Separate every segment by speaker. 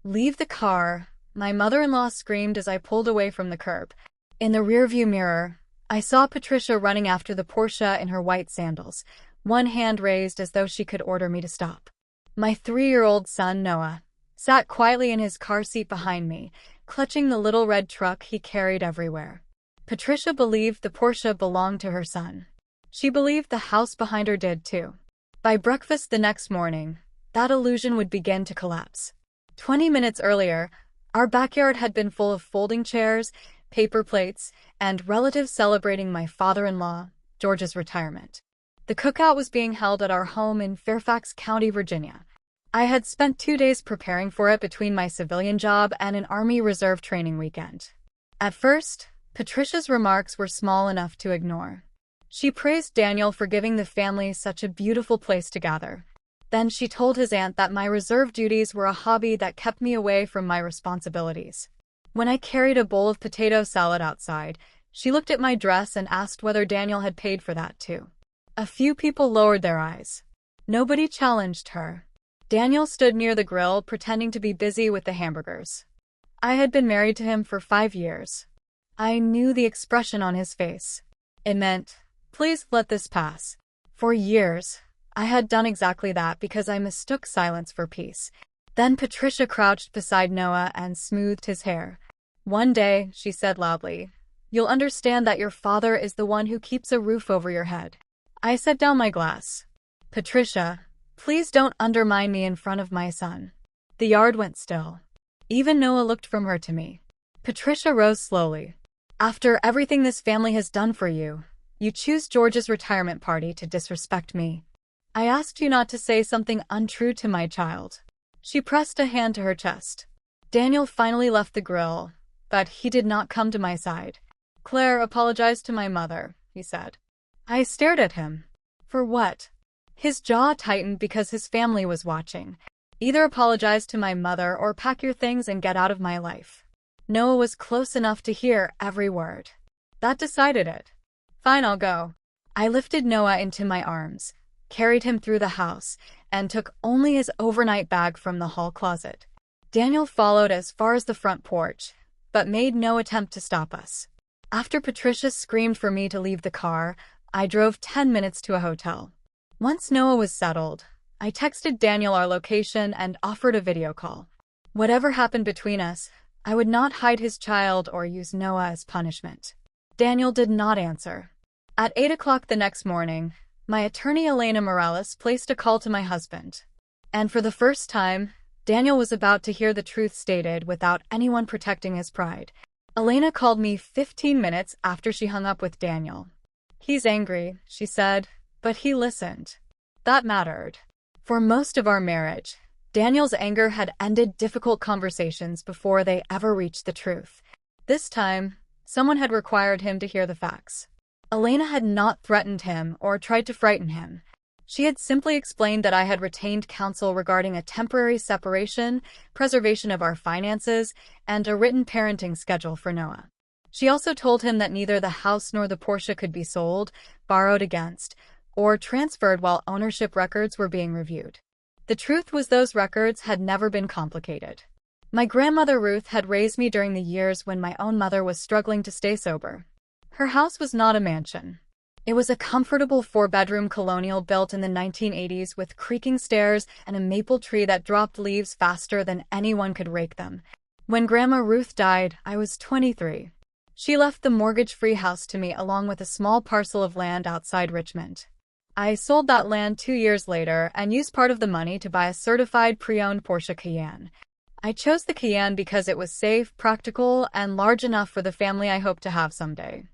Speaker 1: "Leave the car," my mother-in-law screamed as I pulled away from the curb. In the rearview mirror, I saw Patricia running after the Porsche in her white sandals, one hand raised as though she could order me to stop. My 3-year-old son, Noah, sat quietly in his car seat behind me, clutching the little red truck he carried everywhere. Patricia believed the Porsche belonged to her son. She believed the house behind her did too. By breakfast the next morning, that illusion would begin to collapse. 20 minutes earlier, our backyard had been full of folding chairs, paper plates, and relatives celebrating my father-in-law, George's retirement. The cookout was being held at our home in Fairfax County, Virginia. I had spent 2 days preparing for it between my civilian job and an Army Reserve training weekend. At first, Patricia's remarks were small enough to ignore. She praised Daniel for giving the family such a beautiful place to gather. Then she told his aunt that my reserve duties were a hobby that kept me away from my responsibilities. When I carried a bowl of potato salad outside, she looked at my dress and asked whether Daniel had paid for that too. A few people lowered their eyes. Nobody challenged her. Daniel stood near the grill, pretending to be busy with the hamburgers. I had been married to him for 5 years. I knew the expression on his face. It meant, "Please let this pass." For years, I had done exactly that because I mistook silence for peace. Then Patricia crouched beside Noah and smoothed his hair. "One day," she said loudly, "you'll understand that your father is the one who keeps a roof over your head." I set down my glass. "Patricia, please don't undermine me in front of my son." The yard went still. Even Noah looked from her to me. Patricia rose slowly. "After everything this family has done for you, you choose George's retirement party to disrespect me. I asked you not to say something untrue to my child." She pressed a hand to her chest. Daniel finally left the grill, but he did not come to my side. "Claire apologized to my mother," he said. I stared at him. For what? His jaw tightened because his family was watching. "Either apologize to my mother or pack your things and get out of my life." Noah was close enough to hear every word. That decided it. "Fine, I'll go." I lifted Noah into my arms, carried him through the house, and took only his overnight bag from the hall closet. Daniel followed as far as the front porch, but made no attempt to stop us. After Patricia screamed for me to leave the car, I drove 10 minutes to a hotel. Once Noah was settled, I texted Daniel our location and offered a video call. Whatever happened between us, I would not hide his child or use Noah as punishment. Daniel did not answer. At 8 o'clock the next morning, my attorney Elena Morales placed a call to my husband. And for the first time, Daniel was about to hear the truth stated without anyone protecting his pride. Elena called me 15 minutes after she hung up with Daniel. "He's angry," she said, "but he listened." That mattered. For most of our marriage, Daniel's anger had ended difficult conversations before they ever reached the truth. This time, someone had required him to hear the facts. Elena had not threatened him or tried to frighten him. She had simply explained that I had retained counsel regarding a temporary separation, preservation of our finances, and a written parenting schedule for Noah. She also told him that neither the house nor the Porsche could be sold, borrowed against, or transferred while ownership records were being reviewed. The truth was those records had never been complicated. My grandmother Ruth had raised me during the years when my own mother was struggling to stay sober. Her house was not a mansion. It was a comfortable 4-bedroom colonial built in the 1980s with creaking stairs and a maple tree that dropped leaves faster than anyone could rake them. When Grandma Ruth died, I was 23. She left the mortgage-free house to me along with a small parcel of land outside Richmond. I sold that land 2 years later and used part of the money to buy a certified pre-owned Porsche Cayenne. I chose the Cayenne because it was safe, practical, and large enough for the family I hoped to have someday.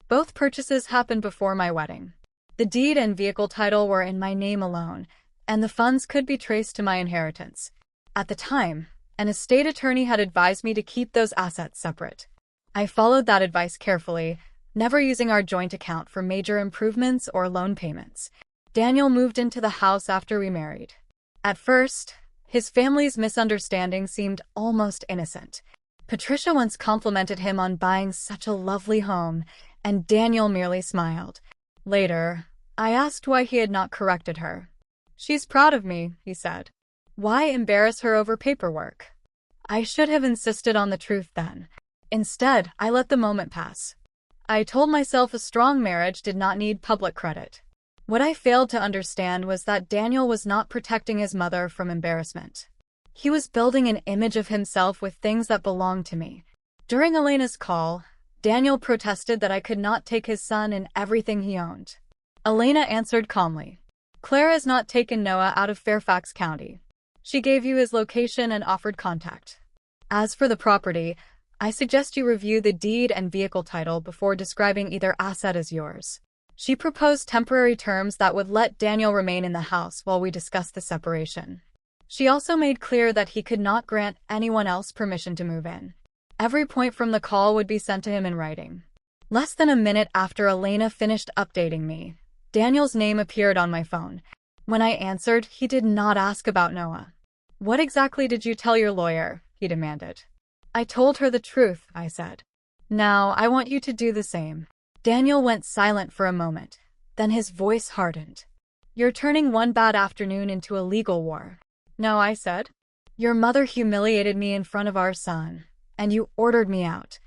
Speaker 1: Both purchases happened before my wedding. The deed and vehicle title were in my name alone, and the funds could be traced to my inheritance. At the time, an estate attorney had advised me to keep those assets separate. I followed that advice carefully, never using our joint account for major improvements or loan payments. Daniel moved into the house after we married. At first, his family's misunderstanding seemed almost innocent. Patricia once complimented him on buying such a lovely home, and Daniel merely smiled. Later, I asked why he had not corrected her. "She's proud of me," he said. "Why embarrass her over paperwork?" I should have insisted on the truth then. Instead, I let the moment pass. I told myself a strong marriage did not need public credit. What I failed to understand was that Daniel was not protecting his mother from embarrassment. He was building an image of himself with things that belonged to me. During Elena's call, Daniel protested that I could not take his son and everything he owned. Elena answered calmly. Claire has not taken Noah out of Fairfax County. She gave you his location and offered contact. As for the property, I suggest you review the deed and vehicle title before describing either asset as yours. She proposed temporary terms that would let Daniel remain in the house while we discussed the separation. She also made clear that he could not grant anyone else permission to move in. Every point from the call would be sent to him in writing. Less than a minute after Elena finished updating me, Daniel's name appeared on my phone. When I answered, he did not ask about Noah. What exactly did you tell your lawyer? He demanded. I told her the truth, I said. Now, I want you to do the same. Daniel went silent for a moment. Then his voice hardened. You're turning one bad afternoon into a legal war. No, I said. Your mother humiliated me in front of our son, and you ordered me out.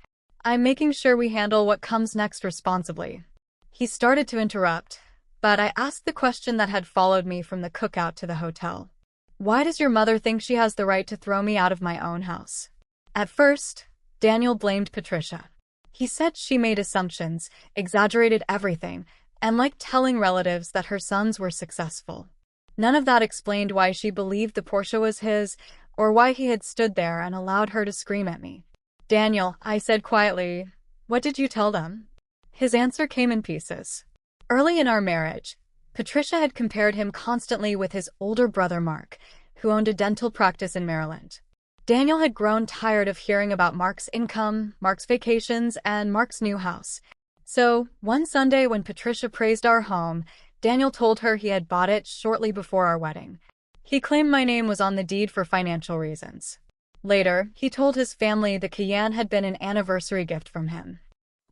Speaker 1: I'm making sure we handle what comes next responsibly. He started to interrupt, but I asked the question that had followed me from the cookout to the hotel. Why does your mother think she has the right to throw me out of my own house? At first, Daniel blamed Patricia. He said she made assumptions, exaggerated everything, and liked telling relatives that her sons were successful. None of that explained why she believed the Porsche was his, or why he had stood there and allowed her to scream at me. Daniel, I said quietly, what did you tell them? His answer came in pieces. Early in our marriage, Patricia had compared him constantly with his older brother Mark, who owned a dental practice in Maryland. Daniel had grown tired of hearing about Mark's income, Mark's vacations, and Mark's new house. So, one Sunday when Patricia praised our home, Daniel told her he had bought it shortly before our wedding. He claimed my name was on the deed for financial reasons. Later, he told his family the Cayenne had been an anniversary gift from him.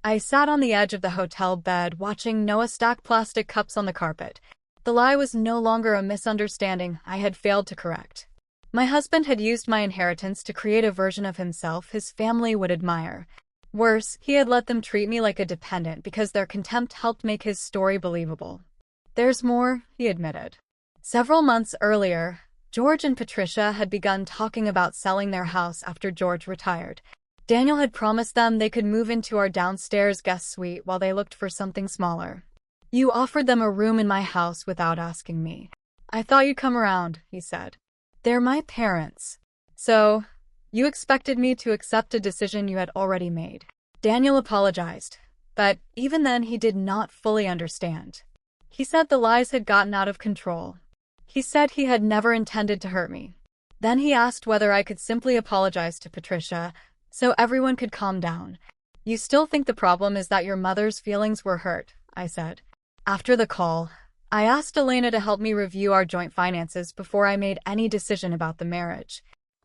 Speaker 1: I sat on the edge of the hotel bed watching Noah stack plastic cups on the carpet. The lie was no longer a misunderstanding I had failed to correct. My husband had used my inheritance to create a version of himself his family would admire. Worse, he had let them treat me like a dependent because their contempt helped make his story believable. There's more, he admitted. Several months earlier, George and Patricia had begun talking about selling their house after George retired. Daniel had promised them they could move into our downstairs guest suite while they looked for something smaller. You offered them a room in my house without asking me. I thought you'd come around, he said. They're my parents. So, you expected me to accept a decision you had already made. Daniel apologized, but even then he did not fully understand. He said the lies had gotten out of control. He said he had never intended to hurt me. Then he asked whether I could simply apologize to Patricia, so everyone could calm down. You still think the problem is that your mother's feelings were hurt, I said. After the call, I asked Elena to help me review our joint finances before I made any decision about the marriage.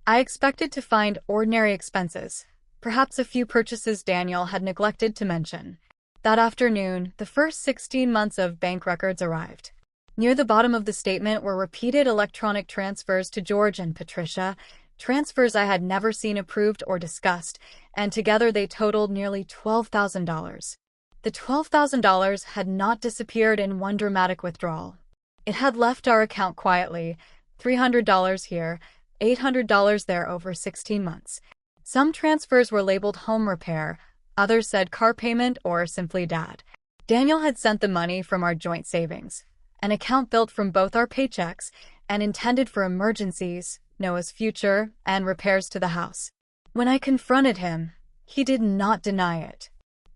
Speaker 1: I expected to find ordinary expenses, perhaps a few purchases Daniel had neglected to mention. That afternoon, the first 16 months of bank records arrived. Near the bottom of the statement were repeated electronic transfers to George and Patricia, transfers I had never seen approved or discussed, and together they totaled nearly $12,000. The $12,000 had not disappeared in one dramatic withdrawal. It had left our account quietly, $300 here, $800 there over 16 months. Some transfers were labeled home repair, others said car payment or simply dad. Daniel had sent the money from our joint savings, an account built from both our paychecks and intended for emergencies, Noah's future, and repairs to the house. When I confronted him, he did not deny it.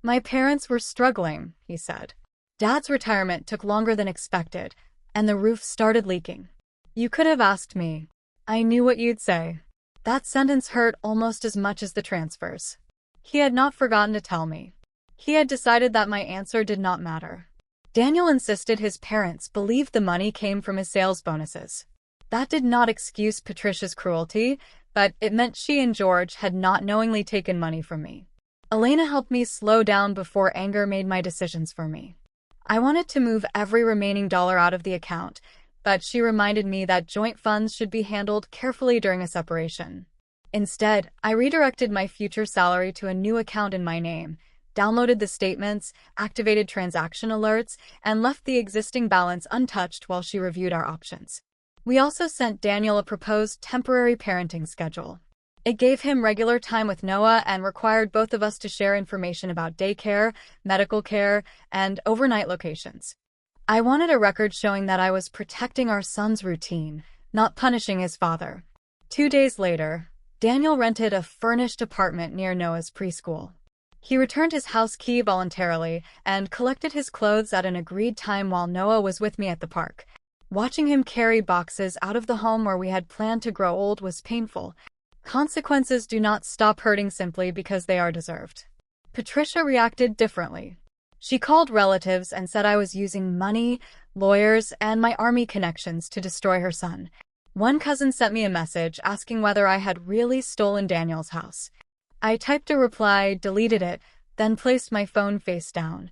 Speaker 1: My parents were struggling, he said. Dad's retirement took longer than expected, and the roof started leaking. You could have asked me. I knew what you'd say. That sentence hurt almost as much as the transfers. He had not forgotten to tell me. He had decided that my answer did not matter. Daniel insisted his parents believed the money came from his sales bonuses. That did not excuse Patricia's cruelty, but it meant she and George had not knowingly taken money from me. Elena helped me slow down before anger made my decisions for me. I wanted to move every remaining dollar out of the account, but she reminded me that joint funds should be handled carefully during a separation. Instead, I redirected my future salary to a new account in my name, downloaded the statements, activated transaction alerts, and left the existing balance untouched while she reviewed our options. We also sent Daniel a proposed temporary parenting schedule. It gave him regular time with Noah and required both of us to share information about daycare, medical care, and overnight locations. I wanted a record showing that I was protecting our son's routine, not punishing his father. 2 days later, Daniel rented a furnished apartment near Noah's preschool. He returned his house key voluntarily and collected his clothes at an agreed time while Noah was with me at the park. Watching him carry boxes out of the home where we had planned to grow old was painful. Consequences do not stop hurting simply because they are deserved. Patricia reacted differently. She called relatives and said I was using money, lawyers, and my army connections to destroy her son. One cousin sent me a message asking whether I had really stolen Daniel's house. I typed a reply, deleted it, then placed my phone face down.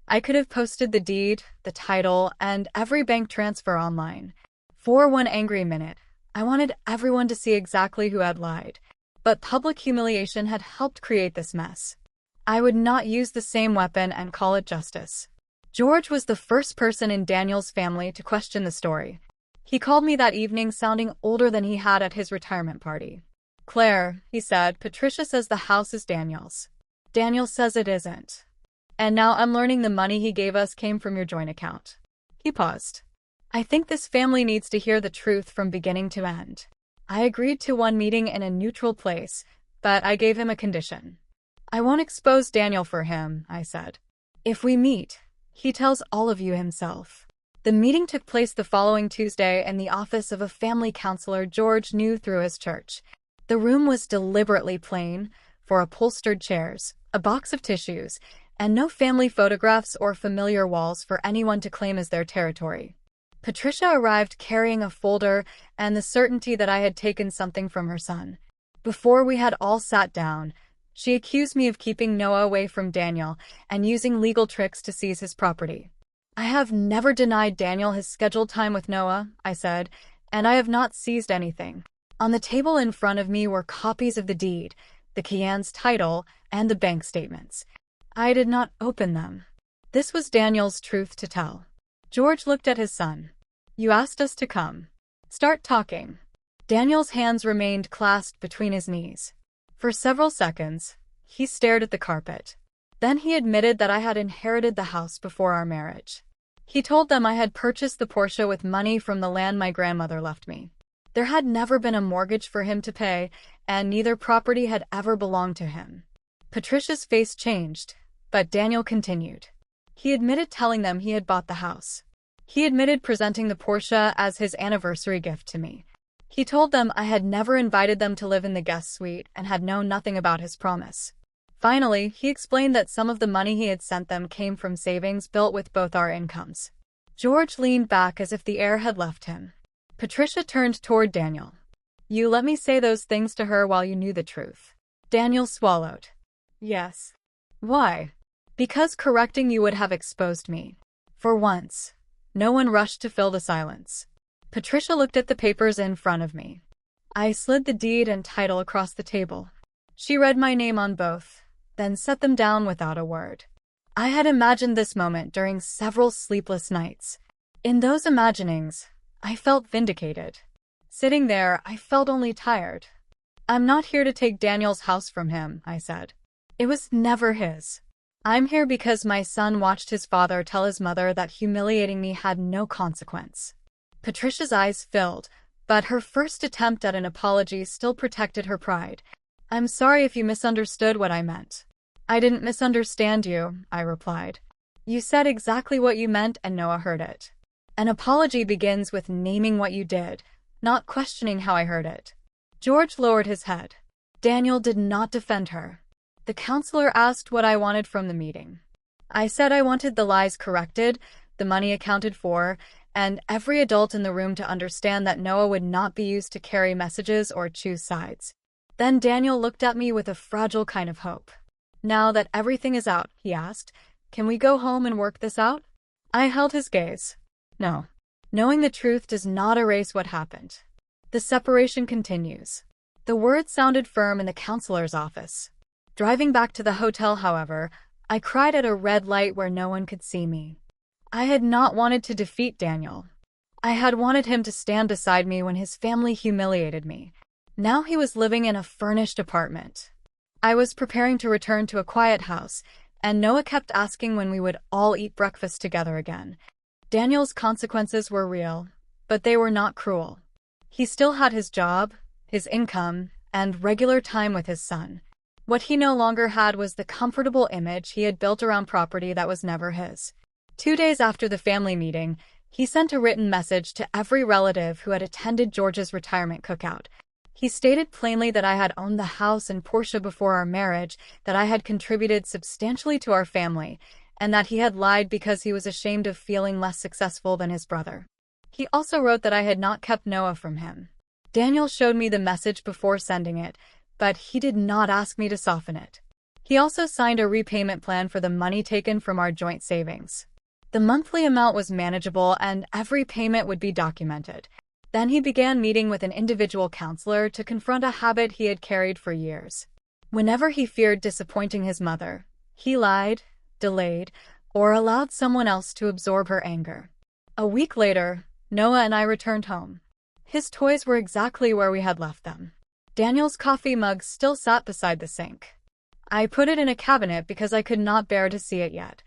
Speaker 1: I could have posted the deed, the title, and every bank transfer online. For one angry minute, I wanted everyone to see exactly who had lied. But public humiliation had helped create this mess. I would not use the same weapon and call it justice. George was the first person in Daniel's family to question the story. He called me that evening sounding older than he had at his retirement party. "Claire," he said, "Patricia says the house is Daniel's. Daniel says it isn't. And now I'm learning the money he gave us came from your joint account." He paused. "I think this family needs to hear the truth from beginning to end." I agreed to one meeting in a neutral place, but I gave him a condition. "I won't expose Daniel for him," I said. "If we meet, he tells all of you himself." The meeting took place the following Tuesday in the office of a family counselor George knew through his church. The room was deliberately plain, four upholstered chairs, a box of tissues, and no family photographs or familiar walls for anyone to claim as their territory. Patricia arrived carrying a folder and the certainty that I had taken something from her son. Before we had all sat down, she accused me of keeping Noah away from Daniel and using legal tricks to seize his property. "I have never denied Daniel his scheduled time with Noah," I said, "and I have not seized anything." On the table in front of me were copies of the deed, the Kian's title, and the bank statements. I did not open them. This was Daniel's truth to tell. George looked at his son. "You asked us to come. Start talking." Daniel's hands remained clasped between his knees. For several seconds, he stared at the carpet. Then he admitted that I had inherited the house before our marriage. He told them I had purchased the Porsche with money from the land my grandmother left me. There had never been a mortgage for him to pay, and neither property had ever belonged to him. Patricia's face changed, but Daniel continued. He admitted telling them he had bought the house. He admitted presenting the Porsche as his anniversary gift to me. He told them I had never invited them to live in the guest suite and had known nothing about his promise. Finally, he explained that some of the money he had sent them came from savings built with both our incomes. George leaned back as if the air had left him. Patricia turned toward Daniel. "You let me say those things to her while you knew the truth." Daniel swallowed. "Yes." "Why?" "Because correcting you would have exposed me." For once, no one rushed to fill the silence. Patricia looked at the papers in front of me. I slid the deed and title across the table. She read my name on both, then set them down without a word. I had imagined this moment during several sleepless nights. In those imaginings, I felt vindicated. Sitting there, I felt only tired. "I'm not here to take Daniel's house from him," I said. "It was never his. I'm here because my son watched his father tell his mother that humiliating me had no consequence." Patricia's eyes filled, but her first attempt at an apology still protected her pride. "I'm sorry if you misunderstood what I meant." "I didn't misunderstand you," I replied. "You said exactly what you meant and Noah heard it." An apology begins with naming what you did, not questioning how I heard it. George lowered his head. Daniel did not defend her. The counselor asked what I wanted from the meeting. I said I wanted the lies corrected, the money accounted for, and every adult in the room to understand that Noah would not be used to carry messages or choose sides. Then Daniel looked at me with a fragile kind of hope. "Now that everything is out," he asked, "can we go home and work this out?" I held his gaze. No. Knowing the truth does not erase what happened. The separation continues. The words sounded firm in the counselor's office. Driving back to the hotel, however, I cried at a red light where no one could see me. I had not wanted to defeat Daniel. I had wanted him to stand beside me when his family humiliated me. Now he was living in a furnished apartment. I was preparing to return to a quiet house, and Noah kept asking when we would all eat breakfast together again. Daniel's consequences were real, but they were not cruel. He still had his job, his income, and regular time with his son. What he no longer had was the comfortable image he had built around property that was never his. 2 days after the family meeting, he sent a written message to every relative who had attended George's retirement cookout. He stated plainly that I had owned the house and Porsche before our marriage, that I had contributed substantially to our family, and that he had lied because he was ashamed of feeling less successful than his brother. He also wrote that I had not kept Noah from him. Daniel showed me the message before sending it, but he did not ask me to soften it. He also signed a repayment plan for the money taken from our joint savings. The monthly amount was manageable and every payment would be documented. Then he began meeting with an individual counselor to confront a habit he had carried for years. Whenever he feared disappointing his mother, he lied, delayed, or allowed someone else to absorb her anger. A week later, Noah and I returned home. His toys were exactly where we had left them. Daniel's coffee mug still sat beside the sink. I put it in a cabinet because I could not bear to see it yet.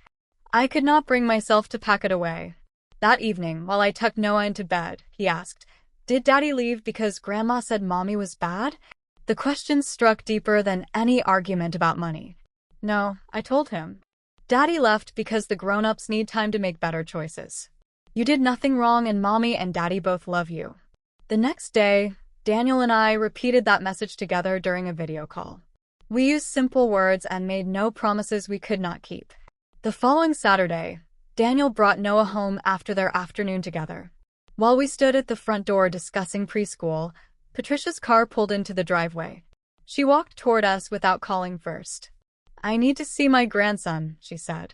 Speaker 1: I could not bring myself to pack it away. That evening, while I tucked Noah into bed, he asked, "Did Daddy leave because Grandma said Mommy was bad?" The question struck deeper than any argument about money. "No," I told him. "Daddy left because the grown-ups need time to make better choices. You did nothing wrong and Mommy and Daddy both love you." The next day, Daniel and I repeated that message together during a video call. We used simple words and made no promises we could not keep. The following Saturday, Daniel brought Noah home after their afternoon together. While we stood at the front door discussing preschool, Patricia's car pulled into the driveway. She walked toward us without calling first. "I need to see my grandson," she said.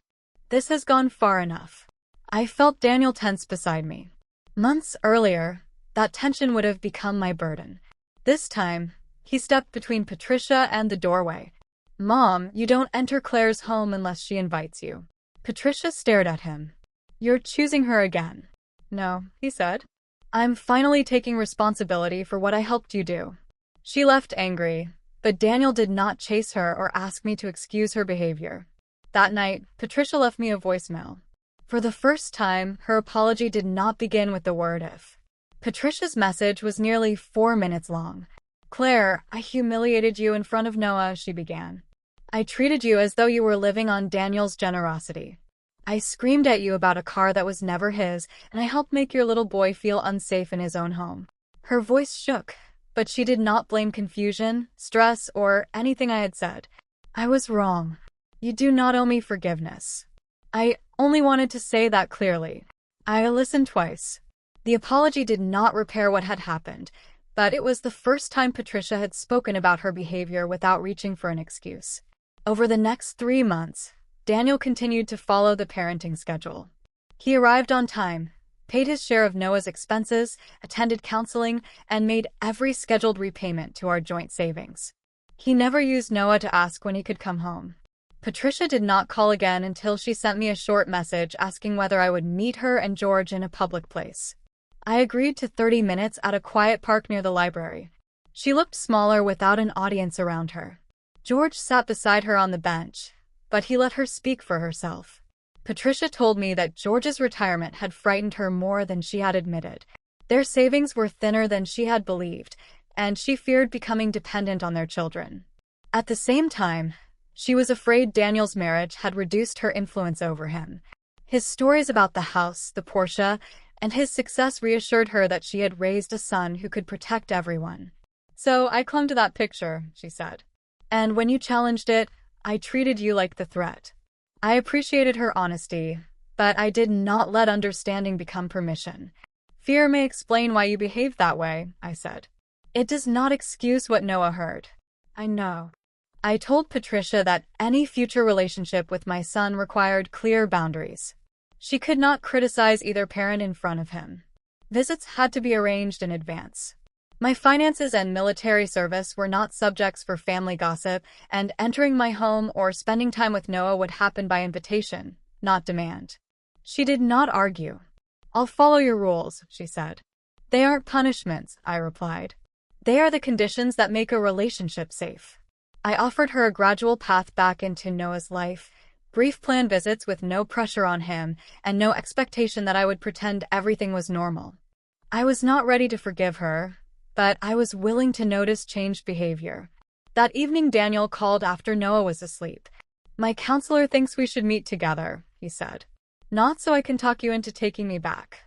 Speaker 1: "This has gone far enough." I felt Daniel tense beside me. Months earlier, that tension would have become my burden. This time, he stepped between Patricia and the doorway. "Mom, you don't enter Claire's home unless she invites you." Patricia stared at him. "You're choosing her again." "No," he said. "I'm finally taking responsibility for what I helped you do." She left angry, but Daniel did not chase her or ask me to excuse her behavior. That night, Patricia left me a voicemail. For the first time, her apology did not begin with the word if. Patricia's message was nearly 4 minutes long. "Claire, I humiliated you in front of Noah," she began. "I treated you as though you were living on Daniel's generosity. I screamed at you about a car that was never his, and I helped make your little boy feel unsafe in his own home." Her voice shook, but she did not blame confusion, stress, or anything I had said. "I was wrong. You do not owe me forgiveness. I only wanted to say that clearly." I listened twice. The apology did not repair what had happened, but it was the first time Patricia had spoken about her behavior without reaching for an excuse. Over the next 3 months, Daniel continued to follow the parenting schedule. He arrived on time, paid his share of Noah's expenses, attended counseling, and made every scheduled repayment to our joint savings. He never used Noah to ask when he could come home. Patricia did not call again until she sent me a short message asking whether I would meet her and George in a public place. I agreed to 30 minutes at a quiet park near the library. She looked smaller without an audience around her. George sat beside her on the bench, but he let her speak for herself. Patricia told me that George's retirement had frightened her more than she had admitted. Their savings were thinner than she had believed, and she feared becoming dependent on their children. At the same time, she was afraid Daniel's marriage had reduced her influence over him. His stories about the house, the Porsche, and his success reassured her that she had raised a son who could protect everyone. "So I clung to that picture," she said. "And when you challenged it, I treated you like the threat." I appreciated her honesty, but I did not let understanding become permission. "Fear may explain why you behaved that way," I said. "It does not excuse what Noah heard." "I know." I told Patricia that any future relationship with my son required clear boundaries. She could not criticize either parent in front of him. Visits had to be arranged in advance. My finances and military service were not subjects for family gossip, and entering my home or spending time with Noah would happen by invitation, not demand. She did not argue. "I'll follow your rules," she said. "They aren't punishments," I replied. "They are the conditions that make a relationship safe." I offered her a gradual path back into Noah's life, brief planned visits with no pressure on him, and no expectation that I would pretend everything was normal. I was not ready to forgive her, but I was willing to notice changed behavior. That evening Daniel called after Noah was asleep. "My counselor thinks we should meet together," he said. "Not so I can talk you into taking me back.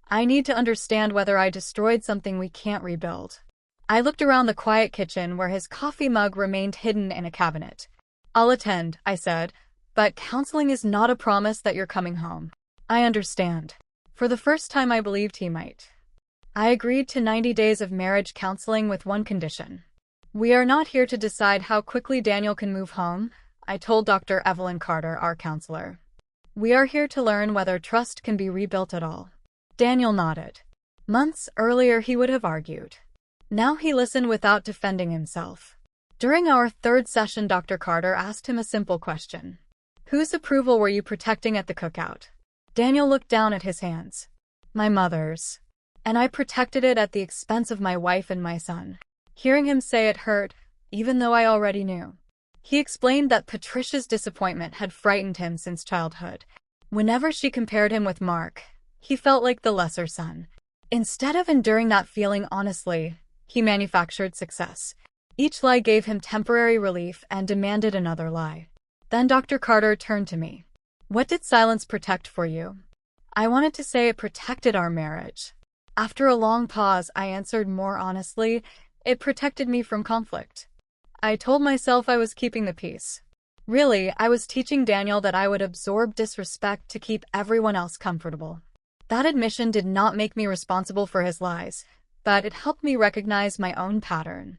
Speaker 1: I need to understand whether I destroyed something we can't rebuild." I looked around the quiet kitchen where his coffee mug remained hidden in a cabinet. "I'll attend," I said, "but counseling is not a promise that you're coming home." "I understand." For the first time I believed he might. I agreed to 90 days of marriage counseling with one condition. "We are not here to decide how quickly Daniel can move home," I told Dr. Evelyn Carter, our counselor. "We are here to learn whether trust can be rebuilt at all." Daniel nodded. Months earlier he would have argued. Now he listened without defending himself. During our third session, Dr. Carter asked him a simple question. "Whose approval were you protecting at the cookout?" Daniel looked down at his hands. "My mother's. And I protected it at the expense of my wife and my son." Hearing him say it hurt, even though I already knew. He explained that Patricia's disappointment had frightened him since childhood. Whenever she compared him with Mark, he felt like the lesser son. Instead of enduring that feeling honestly, he manufactured success. Each lie gave him temporary relief and demanded another lie. Then Dr. Carter turned to me. "What did silence protect for you?" I wanted to say it protected our marriage. After a long pause, I answered more honestly, "It protected me from conflict." I told myself I was keeping the peace. Really, I was teaching Daniel that I would absorb disrespect to keep everyone else comfortable. That admission did not make me responsible for his lies, but it helped me recognize my own pattern.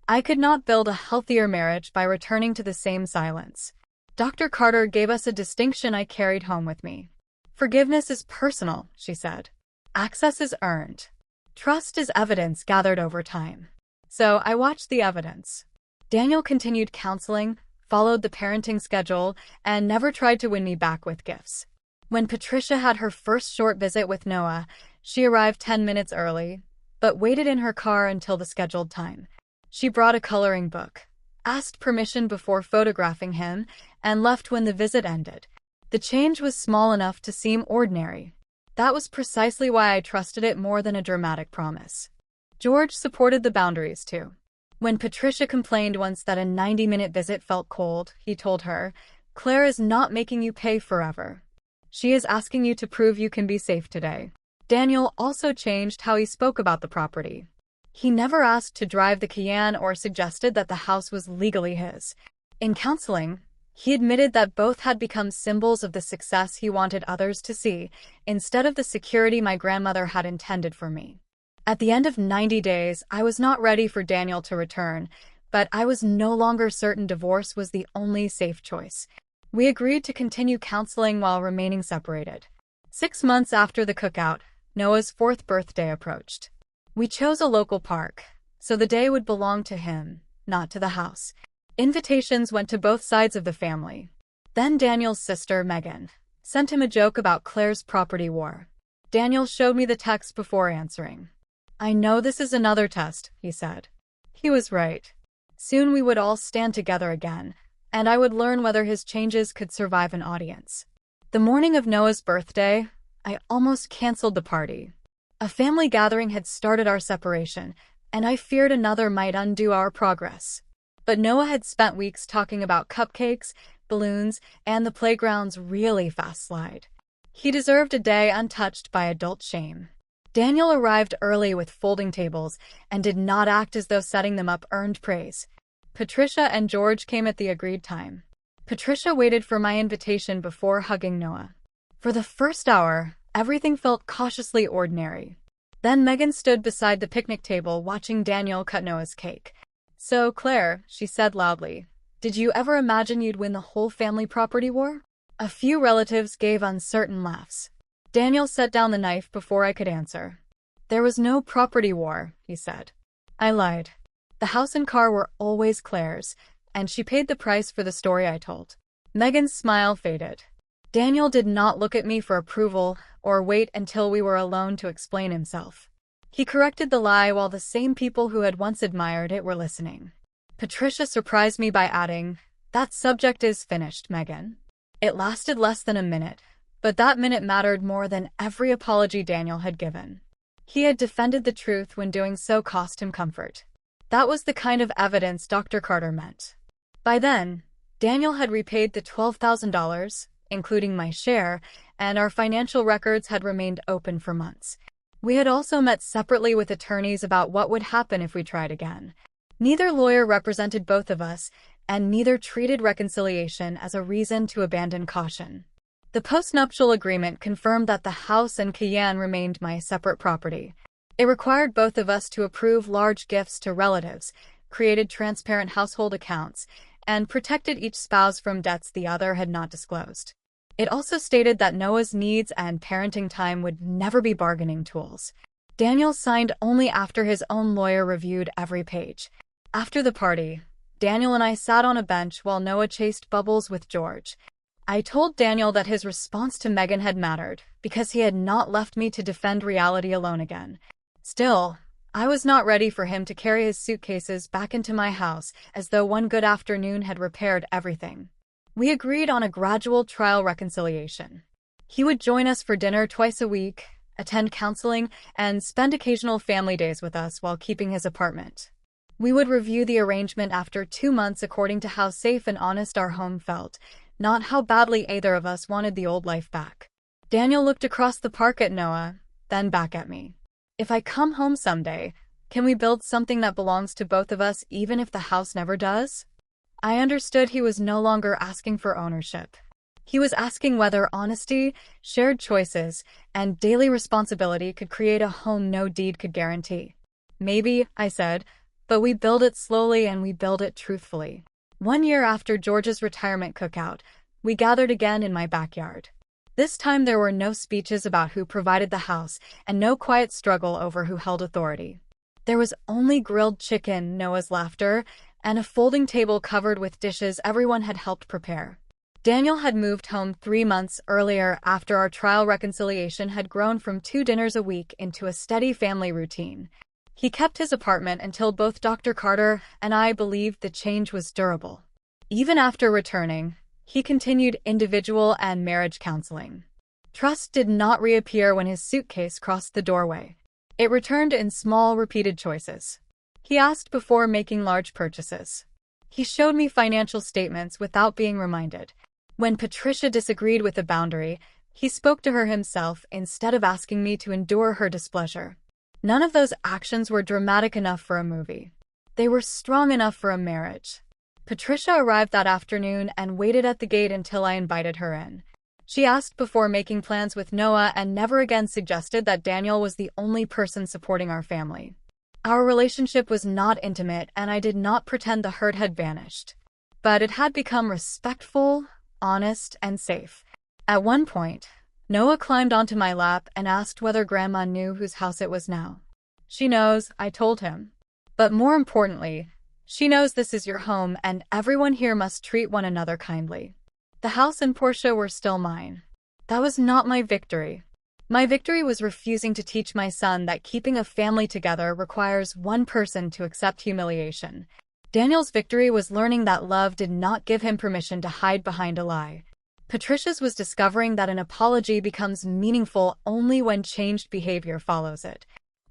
Speaker 1: I could not build a healthier marriage by returning to the same silence. Dr. Carter gave us a distinction I carried home with me. "Forgiveness is personal," she said. "Access is earned. Trust is evidence gathered over time." So I watched the evidence. Daniel continued counseling, followed the parenting schedule, and never tried to win me back with gifts. When Patricia had her first short visit with Noah, she arrived 10 minutes early, but waited in her car until the scheduled time. She brought a coloring book, asked permission before photographing him, and left when the visit ended. The change was small enough to seem ordinary. That was precisely why I trusted it more than a dramatic promise. George supported the boundaries too. When Patricia complained once that a 90-minute visit felt cold, he told her, "Claire is not making you pay forever. She is asking you to prove you can be safe today." Daniel also changed how he spoke about the property. He never asked to drive the Cayenne or suggested that the house was legally his. In counseling, he admitted that both had become symbols of the success he wanted others to see, instead of the security my grandmother had intended for me. At the end of 90 days, I was not ready for Daniel to return, but I was no longer certain divorce was the only safe choice. We agreed to continue counseling while remaining separated. 6 months after the cookout, Noah's 4th birthday approached. We chose a local park, so the day would belong to him, not to the house. Invitations went to both sides of the family. Then Daniel's sister, Megan, sent him a joke about Claire's property war. Daniel showed me the text before answering. "I know this is another test," he said. He was right. Soon we would all stand together again, and I would learn whether his changes could survive an audience. The morning of Noah's birthday, I almost canceled the party. A family gathering had started our separation, and I feared another might undo our progress. But Noah had spent weeks talking about cupcakes, balloons, and the playground's really fast slide. He deserved a day untouched by adult shame. Daniel arrived early with folding tables and did not act as though setting them up earned praise. Patricia and George came at the agreed time. Patricia waited for my invitation before hugging Noah. For the first hour, everything felt cautiously ordinary. Then Megan stood beside the picnic table watching Daniel cut Noah's cake. "So, Claire," she said loudly, "did you ever imagine you'd win the whole family property war?" A few relatives gave uncertain laughs. Daniel set down the knife before I could answer. "There was no property war," he said. I lied. The house and car were always Claire's, and she paid the price for the story I told. Megan's smile faded. Daniel did not look at me for approval or wait until we were alone to explain himself. He corrected the lie while the same people who had once admired it were listening. Patricia surprised me by adding, "That subject is finished, Megan." It lasted less than a minute, but that minute mattered more than every apology Daniel had given. He had defended the truth when doing so cost him comfort. That was the kind of evidence Dr. Carter meant. By then, Daniel had repaid the $12,000, including my share, and our financial records had remained open for months. We had also met separately with attorneys about what would happen if we tried again. Neither lawyer represented both of us, and neither treated reconciliation as a reason to abandon caution. The postnuptial agreement confirmed that the house and Cayenne remained my separate property. It required both of us to approve large gifts to relatives, created transparent household accounts, and protected each spouse from debts the other had not disclosed. It also stated that Noah's needs and parenting time would never be bargaining tools. Daniel signed only after his own lawyer reviewed every page. After the party, Daniel and I sat on a bench while Noah chased bubbles with George. I told Daniel that his response to Megan had mattered, because he had not left me to defend reality alone again. Still, I was not ready for him to carry his suitcases back into my house as though one good afternoon had repaired everything. We agreed on a gradual trial reconciliation. He would join us for dinner twice a week, attend counseling, and spend occasional family days with us while keeping his apartment. We would review the arrangement after 2 months according to how safe and honest our home felt, not how badly either of us wanted the old life back. Daniel looked across the park at Noah, then back at me. "If I come home someday, can we build something that belongs to both of us even if the house never does?" I understood he was no longer asking for ownership. He was asking whether honesty, shared choices, and daily responsibility could create a home no deed could guarantee. "Maybe," I said, "but we build it slowly and we build it truthfully." 1 year after George's retirement cookout, we gathered again in my backyard. This time there were no speeches about who provided the house and no quiet struggle over who held authority. There was only grilled chicken, Noah's laughter, and a folding table covered with dishes everyone had helped prepare. Daniel had moved home 3 months earlier after our trial reconciliation had grown from 2 dinners a week into a steady family routine. He kept his apartment until both Dr. Carter and I believed the change was durable. Even after returning, he continued individual and marriage counseling. Trust did not reappear when his suitcase crossed the doorway. It returned in small, repeated choices. He asked before making large purchases. He showed me financial statements without being reminded. When Patricia disagreed with a boundary, he spoke to her himself instead of asking me to endure her displeasure. None of those actions were dramatic enough for a movie. They were strong enough for a marriage. Patricia arrived that afternoon and waited at the gate until I invited her in. She asked before making plans with Noah and never again suggested that Daniel was the only person supporting our family. Our relationship was not intimate, and I did not pretend the hurt had vanished. But it had become respectful, honest, and safe. At one point, Noah climbed onto my lap and asked whether Grandma knew whose house it was now. "She knows," I told him. "But more importantly, she knows this is your home and everyone here must treat one another kindly." The house and Porsche were still mine. That was not my victory. My victory was refusing to teach my son that keeping a family together requires one person to accept humiliation. Daniel's victory was learning that love did not give him permission to hide behind a lie. Patricia's was discovering that an apology becomes meaningful only when changed behavior follows it.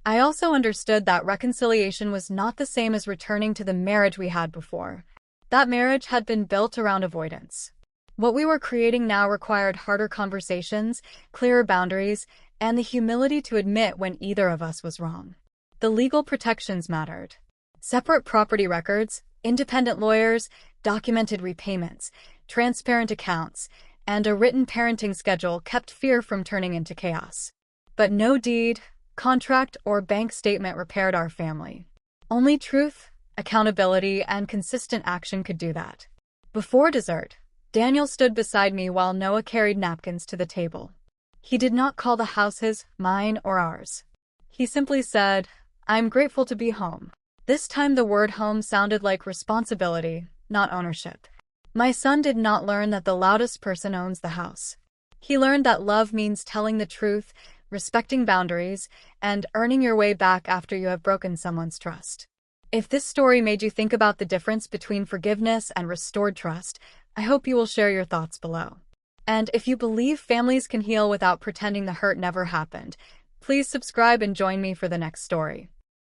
Speaker 1: I also understood that reconciliation was not the same as returning to the marriage we had before. That marriage had been built around avoidance. What we were creating now required harder conversations, clearer boundaries, and the humility to admit when either of us was wrong. The legal protections mattered. Separate property records, independent lawyers, documented repayments, transparent accounts, and a written parenting schedule kept fear from turning into chaos. But no deed, contract, or bank statement repaired our family. Only truth, accountability, and consistent action could do that. Before dessert, Daniel stood beside me while Noah carried napkins to the table. He did not call the house his, mine, or ours. He simply said, "I'm grateful to be home." This time the word home sounded like responsibility, not ownership. My son did not learn that the loudest person owns the house. He learned that love means telling the truth, respecting boundaries, and earning your way back after you have broken someone's trust. If this story made you think about the difference between forgiveness and restored trust, I hope you will share your thoughts below. And if you believe families can heal without pretending the hurt never happened, please subscribe and join me for the next story.